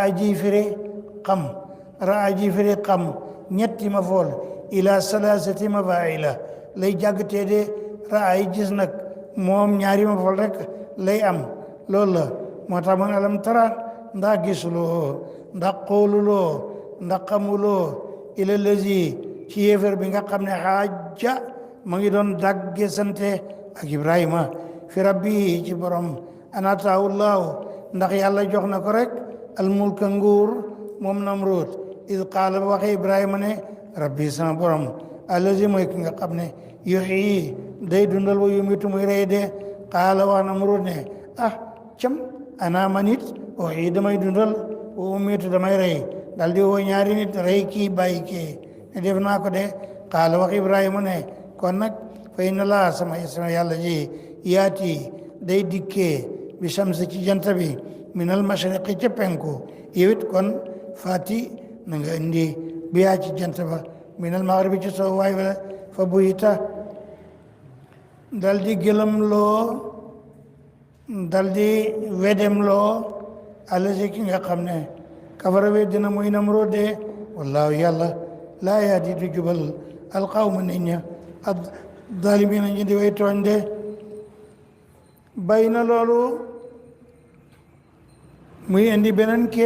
aji firi xam raa ji firi xam ñetti ma fool ila salasati mafaila lay jàggatee de raa yi gis nag moom ñaari ma fool rek lay am loolu la moo tax man alam tara ndax gisuloo ndax xooluloo ndax xamuloo ila lazi ci yéefar bi nga xam ne xaaja ma ngi doon dagge sante ak Ibrahima fi rabbi ci borom anataahu llaahu ndax yàlla jox na ko rek almulka nguur moom Namruud id qaala ba waxe Ibrahima ne rabbi sama borom allazi mooy ki nga xam ne yuhyi day dundal wa yumitu muy rey de qaala wax Namruud ne cam ana manit uhyi damay dundal wa umitu damay rey dal di woo ñaari nit rey kii bàyyi kii ne def naa ko de qaala wax Ibrahima ne kon nag fa inna laa sama yàlla ji yaati day dikkee bi shamsi ci jant bi min al mashriqi ca penku yewit kon fati na nga indi biyaa ci jant ba min al maghribi ci soo waay wala fa buyita dal di gëlëm loo dal di wedem loo alaji ki nga xam ne kafara we dina muy Namruud de wallaahu yàlla laa yaadi du jubal alqawma nit ña ad zaalimiina ñi di way tooñ de bay na loolu muy indi beneen